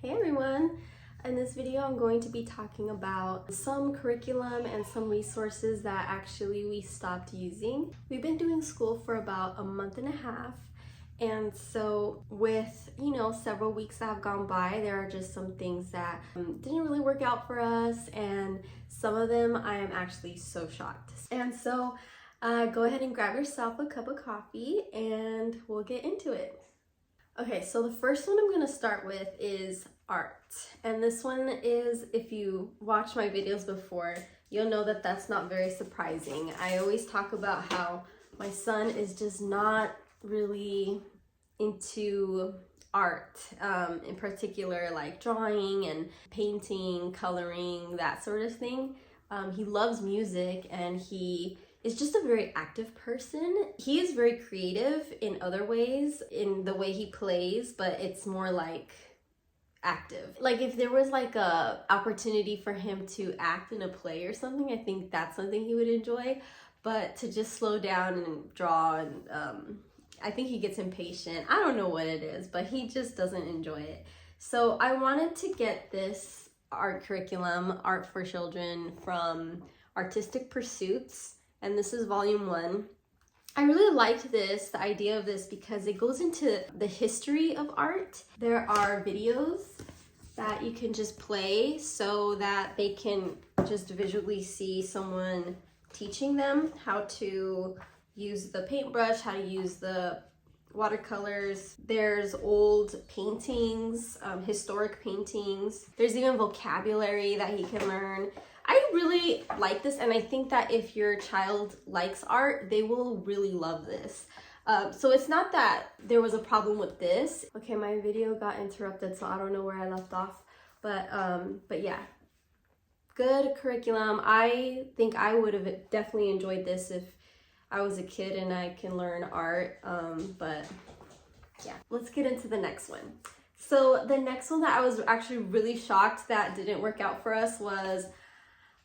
Hey everyone! In this video I'm going to be talking about some curriculum and some resources that actually we stopped using. We've been doing school for about a month and a half, and so with several weeks that have gone by, there are just some things that didn't really work out for us, and some of them I am actually so shocked. And so go ahead and grab yourself a cup of coffee and we'll get into it. Okay, so the first one I'm going to start with is art. And this one is, if you watch my videos before, you'll know that that's not very surprising. I always talk about how my son is just not really into art, in particular like drawing and painting, coloring, that sort of thing. He loves music and he is just a very active person. He is very creative in other ways, in the way he plays, but it's more like active. Like if there was like a opportunity for him to act in a play or something, I think that's something he would enjoy. But to just slow down and draw, and I think he gets impatient. I don't know what it is, but he just doesn't enjoy it. So I wanted to get this art curriculum, Art for Children, from Artistic Pursuits. And this is volume 1. I really liked this, the idea of this, because it goes into the history of art. There are videos that you can just play so that they can just visually see someone teaching them how to use the paintbrush, how to use the watercolors. There's old paintings, historic paintings. There's even vocabulary that he can learn. I really like this, and I think that if your child likes art, they will really love this. So it's not that there was a problem with this. Okay, my video got interrupted, so I don't know where I left off. But yeah, good curriculum. I think I would have definitely enjoyed this if I was a kid and I can learn art. But yeah, let's get into the next one. So the next one that I was actually really shocked that didn't work out for us was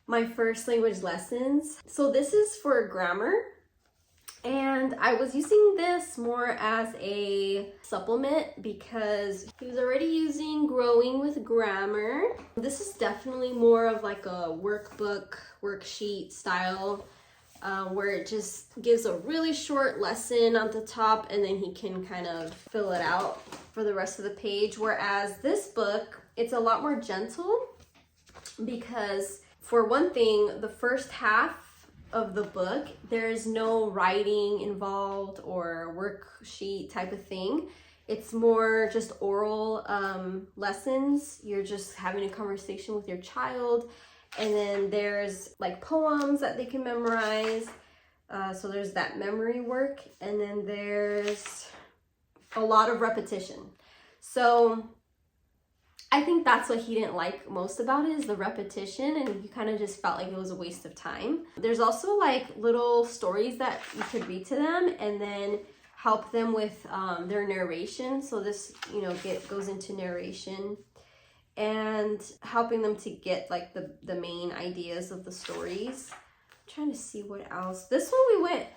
my first language lessons. So this is for grammar, and I was using this more as a supplement because he was already using Growing with Grammar. This is definitely more of like a workbook, worksheet style, where it just gives a really short lesson on the top and then he can kind of fill it out for the rest of the page. Whereas this book, it's a lot more gentle because, for one thing, the first half of the book, there's no writing involved or worksheet type of thing. It's more just oral lessons. You're just having a conversation with your child. And then there's like poems that they can memorize. So there's that memory work. And then there's a lot of repetition. So I think that's what he didn't like most about it, is the repetition, and he kind of just felt like it was a waste of time. There's also like little stories that you could read to them and then help them with their narration. So this, goes into narration and helping them to get like the main ideas of the stories. I'm trying to see what else. This one we went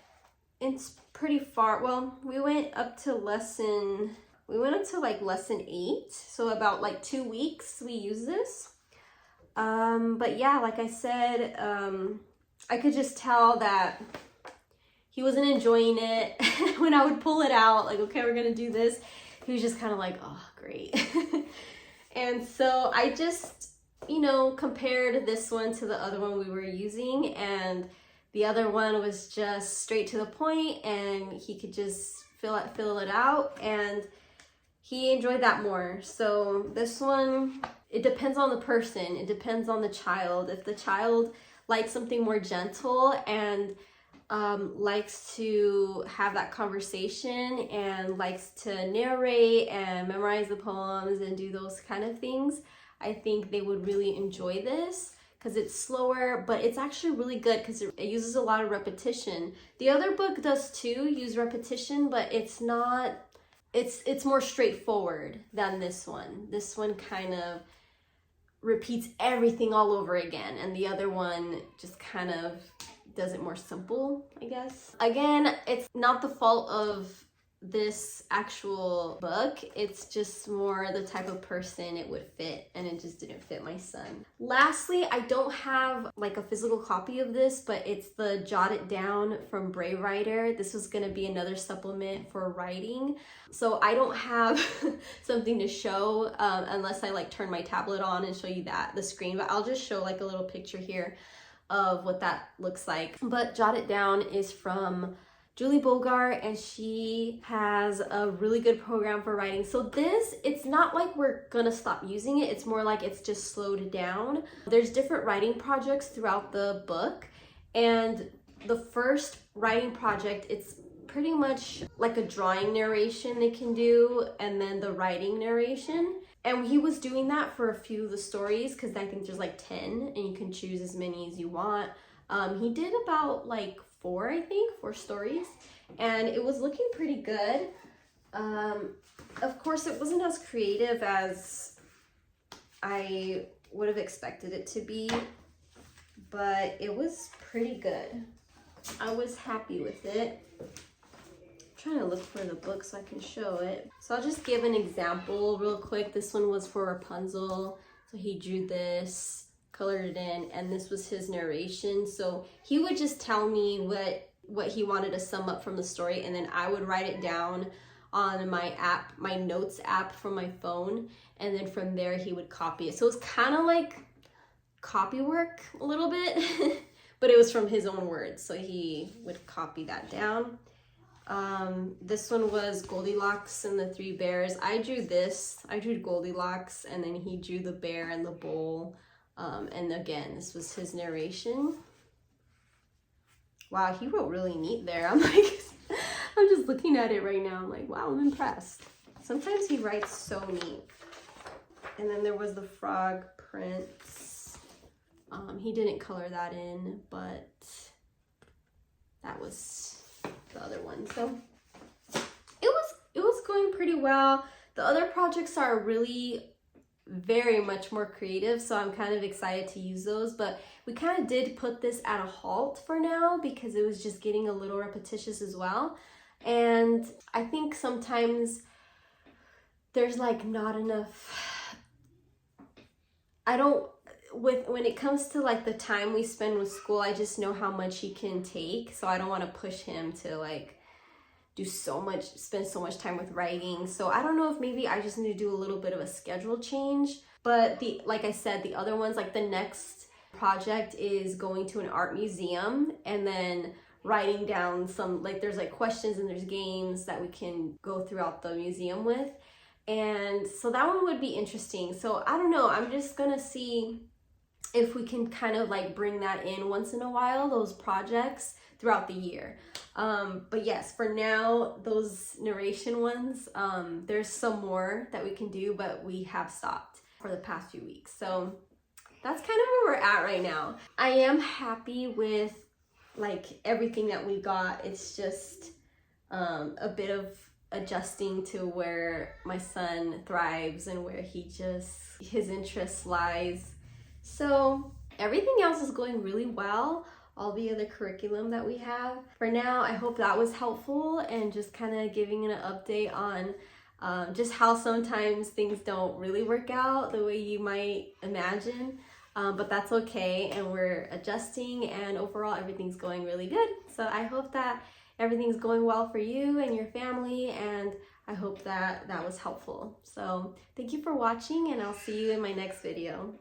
in pretty far. Well, we went up to lesson 8, so about like 2 weeks we use this. But yeah, like I said, I could just tell that he wasn't enjoying it. When I would pull it out, like, okay, we're gonna do this, he was just kind of like, oh, great. And so I just, compared this one to the other one we were using, and the other one was just straight to the point and he could just fill it out, and he enjoyed that more. So this one, it depends on the person. It depends on the child. If the child likes something more gentle and likes to have that conversation and likes to narrate and memorize the poems and do those kind of things, I think they would really enjoy this because it's slower, but it's actually really good because it uses a lot of repetition. The other book does too use repetition, but it's not, it's more straightforward than this one. This one kind of repeats everything all over again, and the other one just kind of does it more simple, I guess. Again, it's not the fault of this actual book. It's just more the type of person it would fit, and it just didn't fit my son. Lastly, I don't have like a physical copy of this, but it's the Jot It Down from Brave Writer. This was gonna be another supplement for writing. So I don't have something to show unless I like turn my tablet on and show you the screen, but I'll just show like a little picture here of what that looks like. But Jot It Down is from Julie Bogart, and she has a really good program for writing. So this, it's not like we're gonna stop using it. It's more like it's just slowed down. There's different writing projects throughout the book, and the first writing project, it's pretty much like a drawing narration they can do, and then the writing narration. And he was doing that for a few of the stories, because I think there's like 10 and you can choose as many as you want. He did about like 4 stories, and it was looking pretty good. Of course, it wasn't as creative as I would have expected it to be, but it was pretty good. I was happy with it. Trying to look for the book so I can show it. So I'll just give an example real quick. This one was for Rapunzel. So he drew this, colored it in, and this was his narration. So he would just tell me what he wanted to sum up from the story, and then I would write it down on my app, my notes app from my phone, and then from there he would copy it. So it was kind of like copy work a little bit, but it was from his own words. So he would copy that down. This one was Goldilocks and the Three Bears. I drew this. I drew Goldilocks, and then he drew the bear and the bowl. And again, this was his narration. Wow, he wrote really neat there. I'm like, I'm just looking at it right now. I'm like, wow, I'm impressed. Sometimes he writes so neat. And then there was the Frog Prince. He didn't color that in, but that was the other one. So it was going pretty well. The other projects are really very much more creative, so I'm kind of excited to use those, but we kind of did put this at a halt for now because it was just getting a little repetitious as well. And I think sometimes there's like not enough, when it comes to like the time we spend with school, I just know how much he can take, so I don't want to push him to like spend so much time with writing. So I don't know if maybe I just need to do a little bit of a schedule change. But like I said, the other ones, like the next project is going to an art museum and then writing down some, like there's like questions and there's games that we can go throughout the museum with. And so that one would be interesting. So I don't know, I'm just gonna see if we can kind of like bring that in once in a while, those projects throughout the year. But yes, for now, those narration ones, there's some more that we can do, but we have stopped for the past few weeks. So that's kind of where we're at right now. I am happy with like everything that we got. It's just a bit of adjusting to where my son thrives and where his interest lies. So everything else is going really well. All the other curriculum that we have. For now, I hope that was helpful and just kind of giving an update on just how sometimes things don't really work out the way you might imagine. But that's okay, and we're adjusting, and overall everything's going really good. So I hope that everything's going well for you and your family, and I hope that that was helpful. So thank you for watching, and I'll see you in my next video.